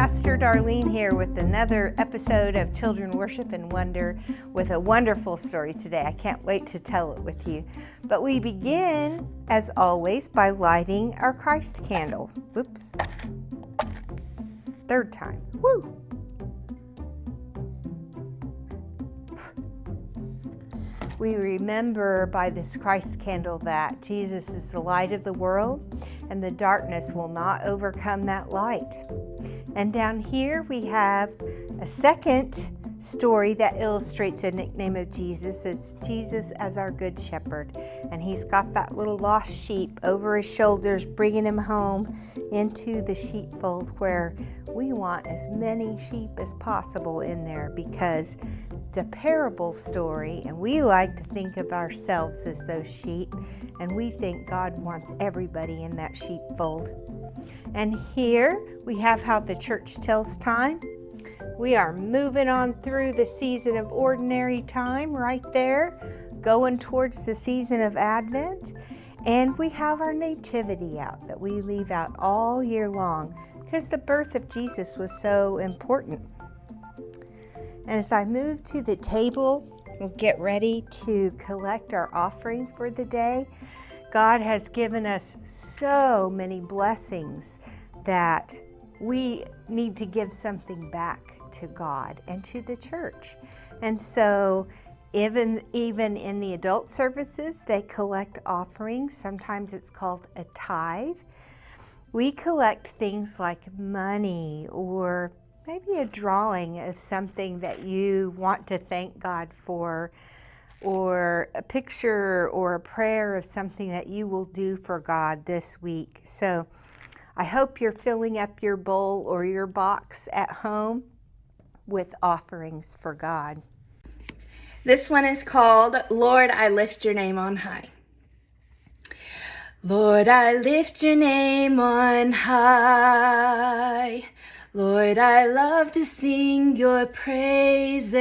Pastor Darlene here with another episode of Children Worship and Wonder with a wonderful story today. I can't wait to tell it with you. But we begin, as always, by lighting our Christ candle. Whoops. Third time. Woo! We remember by this Christ candle that Jesus is the light of the world and the darkness will not overcome that light. And down here we have a second story that illustrates a nickname of Jesus. It's Jesus as our good shepherd. And he's got that little lost sheep over his shoulders, bringing him home into the sheepfold where we want as many sheep as possible in there because it's a parable story and we like to think of ourselves as those sheep, and we think God wants everybody in that sheepfold. And here we have how the church tells time. We are moving on through the season of ordinary time right there, going towards the season of Advent. And we have our nativity out that we leave out all year long because the birth of Jesus was so important. And as I move to the table and get ready to collect our offering for the day, God has given us so many blessings that we need to give something back to God and to the church. And so even in the adult services, they collect offerings. Sometimes it's called a tithe. We collect things like money or maybe a drawing of something that you want to thank God for, or a picture or a prayer of something that you will do for God this week. So I hope you're filling up your bowl or your box at home with offerings for God. This one is called, Lord, I Lift Your Name on High. Lord, I lift your name on high. Lord, I love to sing your praises.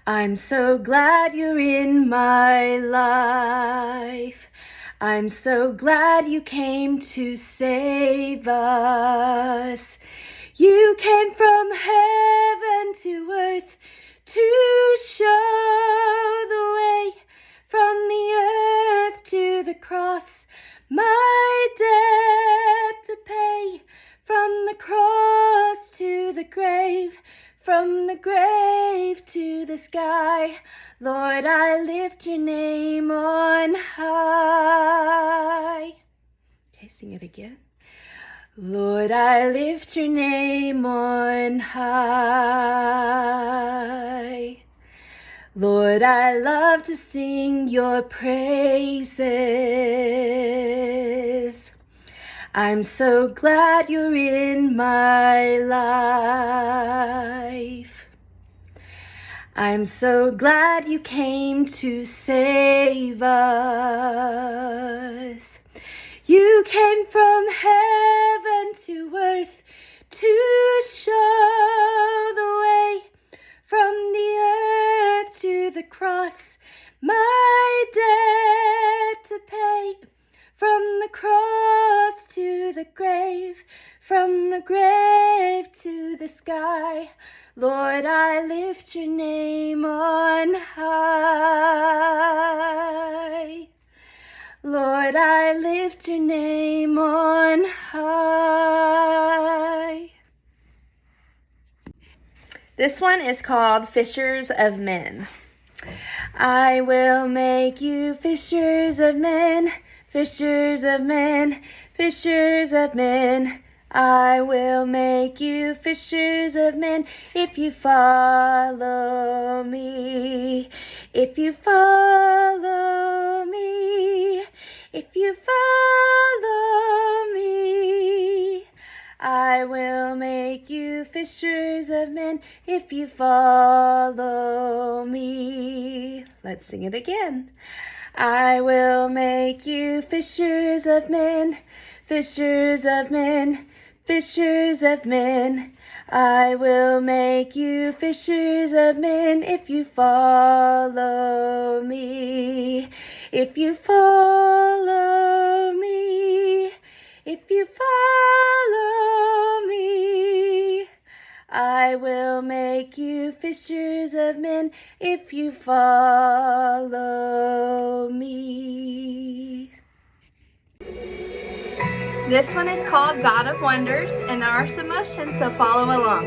I'm so glad you're in my life. I'm so glad you came to save us. You came from heaven to earth to show the way, from the earth to the cross, my debt to pay. From the cross to the grave, from the grave to the sky, Lord, I lift your name on high. Okay, sing it again. Lord, I lift your name on high. Lord, I love to sing your praises. I'm so glad you're in my life. I'm so glad you came to save us. You came from heaven to earth to show the way, from the earth to the cross, my debt to pay. From the cross to the grave, from the grave to the sky, Lord, I lift your name on high. Lord, I lift your name on high. This one is called Fishers of Men. I will make you fishers of men. Fishers of men, fishers of men, I will make you fishers of men if you follow me. If you follow me, if you follow me, I will make you fishers of men if you follow me. Let's sing it again. I will make you fishers of men, fishers of men, fishers of men. I will make you fishers of men if you follow me. If you follow me, if you follow me, I will make you fishers of men if you follow me. This one is called God of Wonders, and there are some motions, so follow along.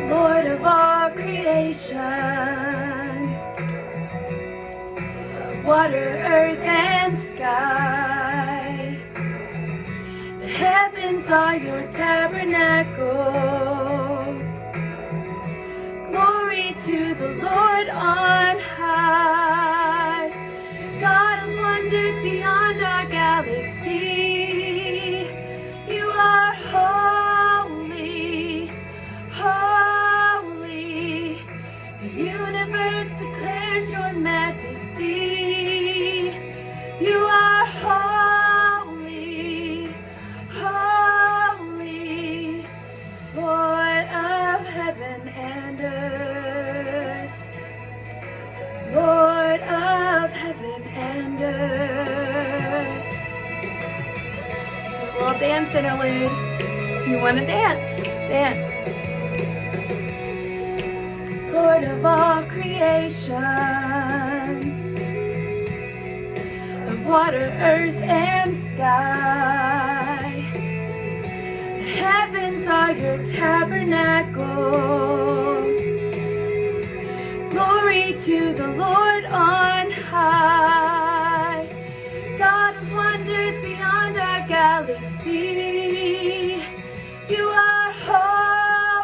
Lord of all creation, water, earth, and sky, the heavens are your tabernacle. Glory to the Lord on high, God of wonders beyond our galaxy. You are holy, holy. The universe declares your majesty. You are holy, holy, Lord of heaven and earth, Lord of heaven and earth. This is a little dance interlude. If you want to dance, dance. Lord of all creation, of water, earth, and sky, the heavens are your tabernacle. Glory to the Lord on high, God of wonders beyond our galaxy. You are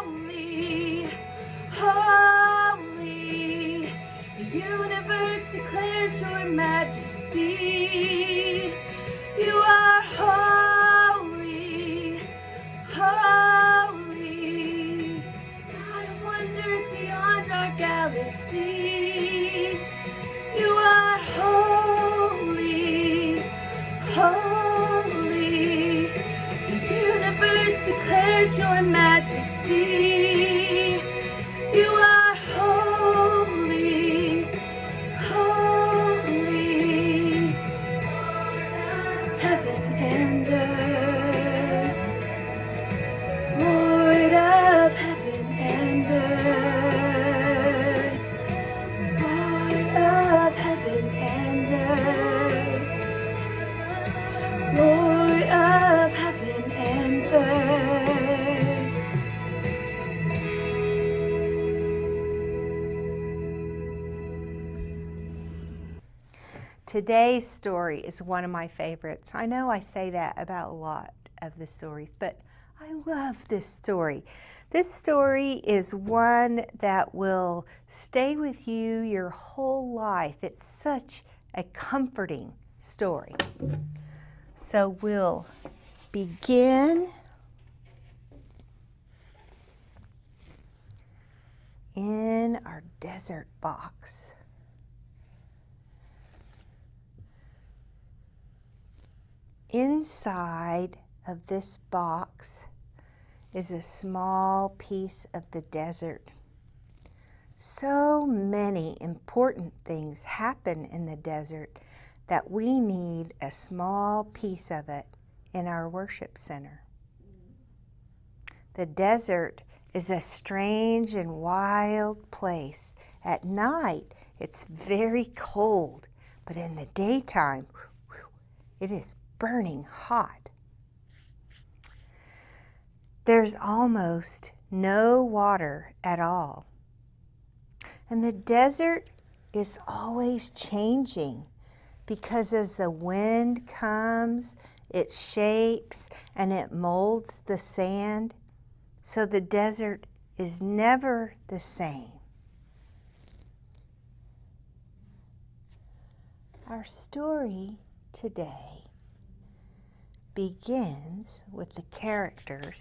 holy, holy. The universe declares your majesty. You are holy, holy. God of wonders beyond our galaxy. You are holy, holy. The universe declares your majesty. You are holy, holy. Heaven and earth, Lord of heaven and earth, Lord of heaven and earth, Lord of heaven and earth. Today's story is one of my favorites. I know I say that about a lot of the stories, but I love this story. This story is one that will stay with you your whole life. It's such a comforting story. So we'll begin in our desert box. Inside of this box is a small piece of the desert. So many important things happen in the desert that we need a small piece of it in our worship center. The desert is a strange and wild place. At night, it's very cold, but in the daytime, it is burning hot. There's almost no water at all. And the desert is always changing because as the wind comes, it shapes and it molds the sand. So the desert is never the same. Our story today begins with the characters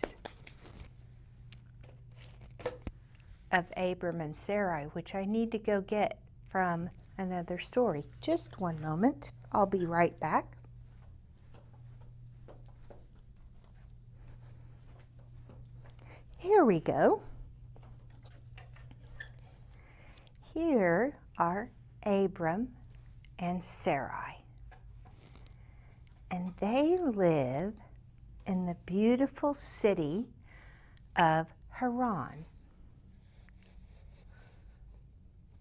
of Abram and Sarai, which I need to go get from another story. Just one moment. I'll be right back. Here we go. Here are Abram and Sarai. and they live in the beautiful city of Haran.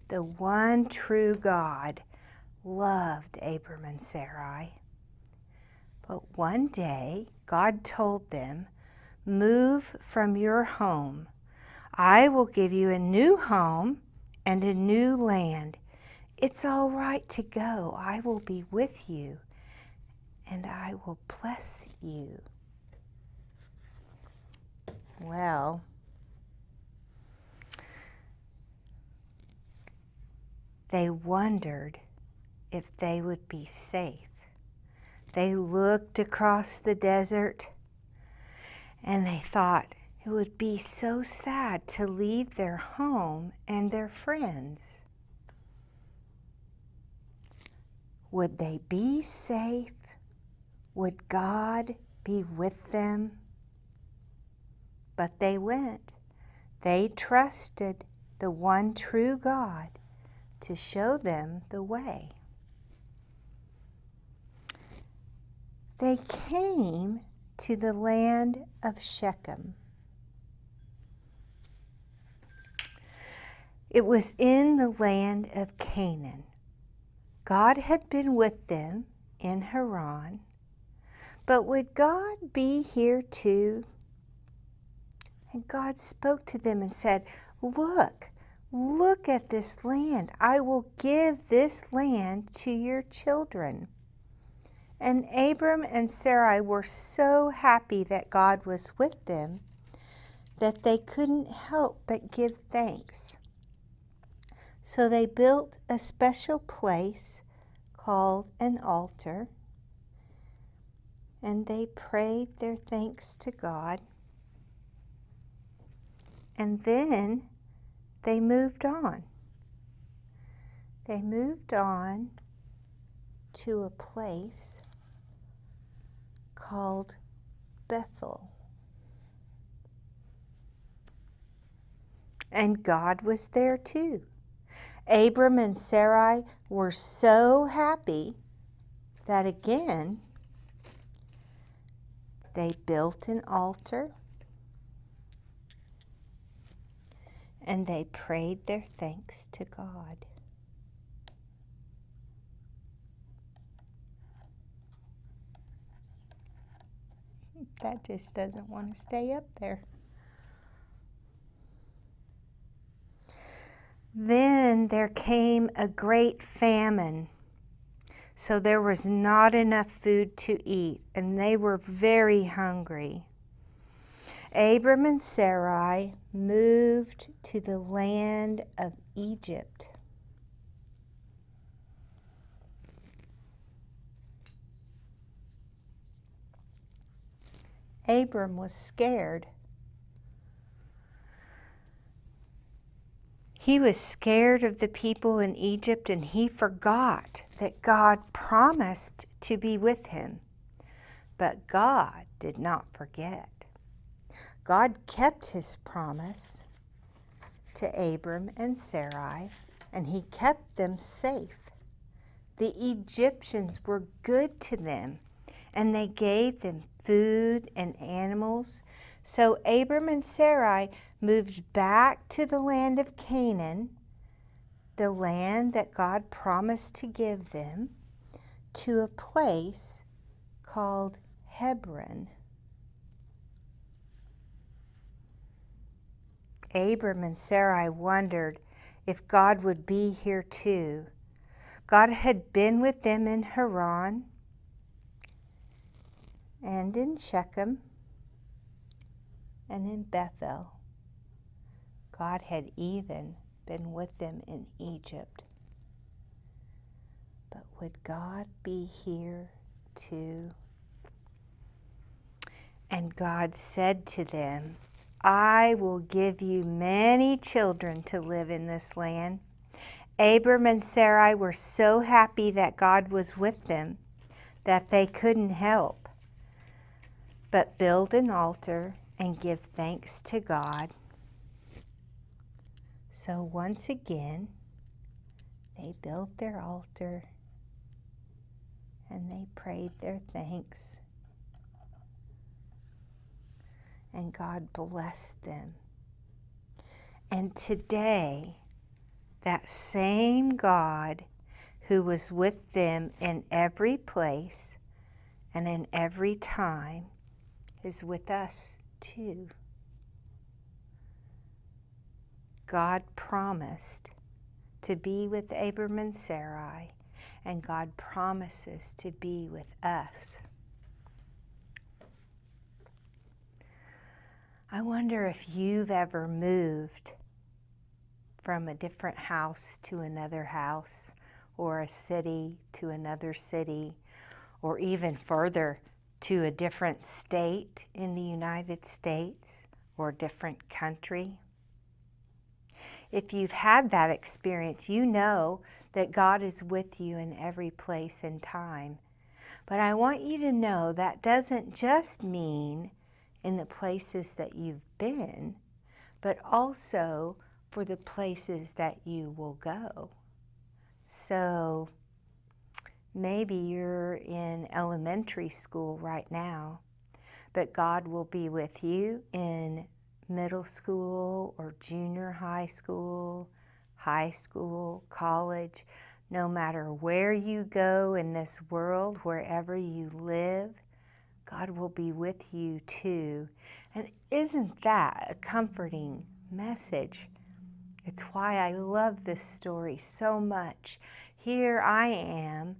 The one true God loved Abram and Sarai. But one day, God told them, "Move from your home. I will give you a new home and a new land. It's all right to go. I will be with you, and I will bless you." Well, they wondered if they would be safe. They looked across the desert and they thought it would be so sad to leave their home and their friends. Would they be safe? Would God be with them? But they went. They trusted the one true God to show them the way. They came to the land of Shechem. It was in the land of Canaan. God had been with them in Haran, but would God be here too? And God spoke to them and said, Look at this land. I will give this land to your children." And Abram and Sarai were so happy that God was with them that they couldn't help but give thanks. So they built a special place called an altar, and they prayed their thanks to God. And then they moved on. They moved on to a place called Bethel. And God was there too. Abram and Sarai were so happy that again they built an altar and they prayed their thanks to God. That just doesn't want to stay up there. Then there came a great famine, so there was not enough food to eat, and they were very hungry. Abram and Sarai moved to the land of Egypt. Abram was scared. He was scared of the people in Egypt, and he forgot that God promised to be with him. But God did not forget. God kept his promise to Abram and Sarai, and he kept them safe. The Egyptians were good to them, and they gave them food and animals. So Abram and Sarai moved back to the land of Canaan, the land that God promised to give them, to a place called Hebron. Abram and Sarai wondered if God would be here too. God had been with them in Haran and in Shechem and in Bethel. God had even been with them in Egypt. But would God be here too? And God said to them, "I will give you many children to live in this land." Abram and Sarai were so happy that God was with them that they couldn't help but build an altar and give thanks to God. So once again, they built their altar and they prayed their thanks. And God blessed them. And today, that same God who was with them in every place and in every time is with us too. God promised to be with Abram and Sarai, and God promises to be with us. I wonder if you've ever moved from a different house to another house, or a city to another city, or even further to a different state in the United States or a different country. If you've had that experience, you know that God is with you in every place and time. But I want you to know that doesn't just mean in the places that you've been, but also for the places that you will go. So maybe you're in elementary school right now, but God will be with you in middle school or junior high school, college. No matter where you go in this world, wherever you live, God will be with you too. And isn't that a comforting message? It's why I love this story so much. Here I am,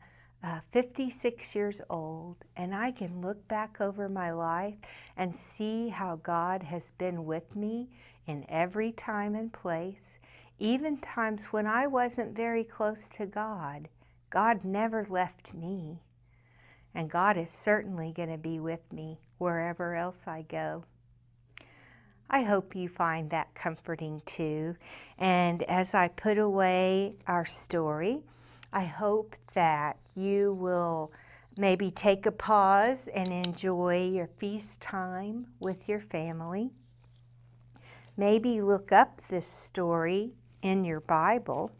56 years old, and I can look back over my life and see how God has been with me in every time and place, even times when I wasn't very close to God. God never left me, and God is certainly going to be with me wherever else I go. I hope you find that comforting too. And as I put away our story, I hope that you will maybe take a pause and enjoy your feast time with your family. Maybe look up this story in your Bible,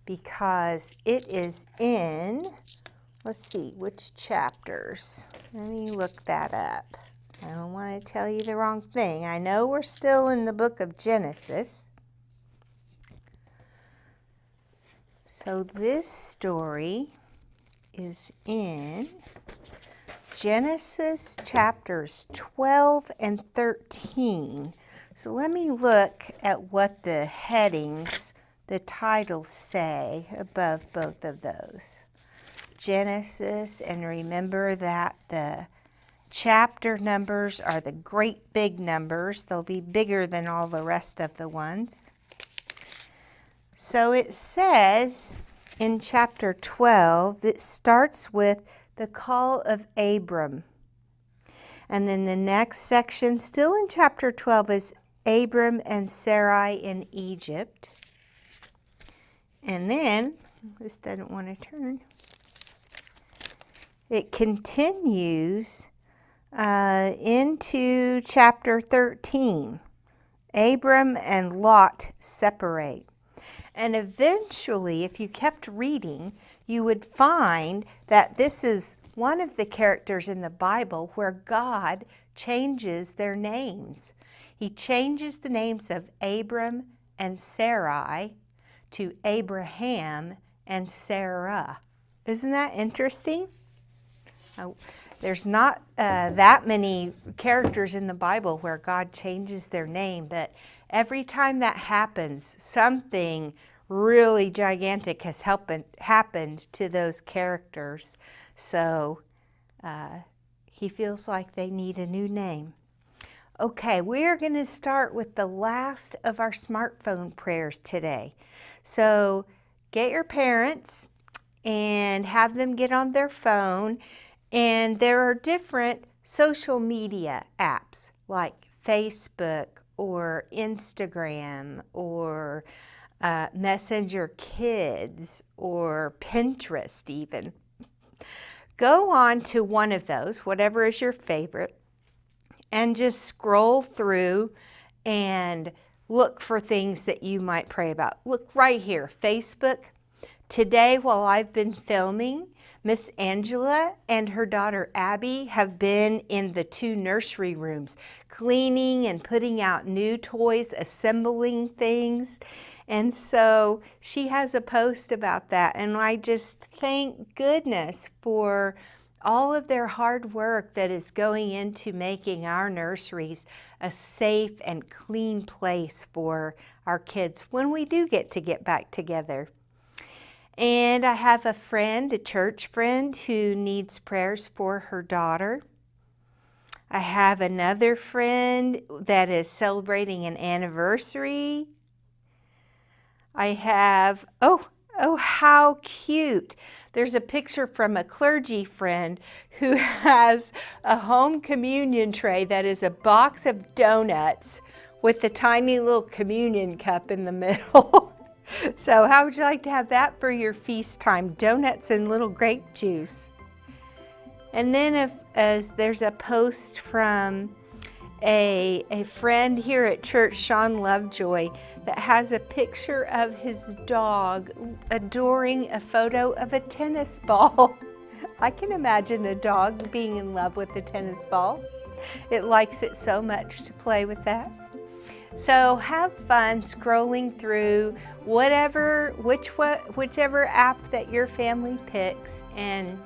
because it is in, let's see, which chapters? Let me look that up. I don't want to tell you the wrong thing. I know we're still in the book of Genesis. So this story is in Genesis chapters 12 and 13. So let me look at what the headings, the titles say above both of those. Genesis, and remember that the chapter numbers are the great big numbers. They'll be bigger than all the rest of the ones. So it says in chapter 12, it starts with the call of Abram. And then the next section, still in chapter 12, is Abram and Sarai in Egypt. And then, this doesn't want to turn. It continues into chapter 13. Abram and Lot separate. And eventually, if you kept reading, you would find that this is one of the characters in the Bible where God changes their names. He changes the names of Abram and Sarai to Abraham and Sarah. Isn't that interesting? There's not that many characters in the Bible where God changes their name, but every time that happens, something really gigantic has happened to those characters. So he feels like they need a new name. Okay, we're going to start with the last of our smartphone prayers today. So get your parents and have them get on their phone. And there are different social media apps like Facebook or Instagram or Messenger Kids or Pinterest even. Go on to one of those, whatever is your favorite, and just scroll through and look for things that you might pray about. Look right here, Facebook. Today, while I've been filming, Miss Angela and her daughter Abby have been in the 2 nursery rooms, cleaning and putting out new toys, assembling things. And so she has a post about that. And I just thank goodness for all of their hard work that is going into making our nurseries a safe and clean place for our kids when we do get back together. And I have a friend, a church friend, who needs prayers for her daughter. I have another friend that is celebrating an anniversary. I have, oh, how cute. There's a picture from a clergy friend who has a home communion tray that is a box of donuts with the tiny little communion cup in the middle. So how would you like to have that for your feast time? Donuts and little grape juice. And then as there's a post from a friend here at church, Sean Lovejoy, that has a picture of his dog adoring a photo of a tennis ball. I can imagine a dog being in love with a tennis ball. It likes it so much to play with that. So have fun scrolling through whichever app that your family picks, and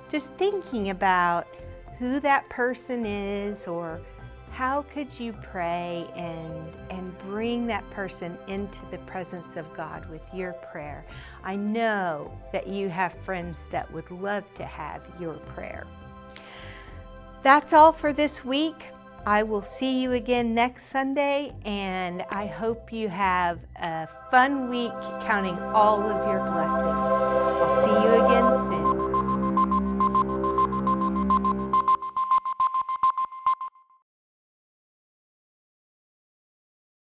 just thinking about who that person is, or how could you pray and bring that person into the presence of God with your prayer. I know that you have friends that would love to have your prayer. That's all for this week. I will see you again next Sunday, and I hope you have a fun week counting all of your blessings. I'll see you again soon.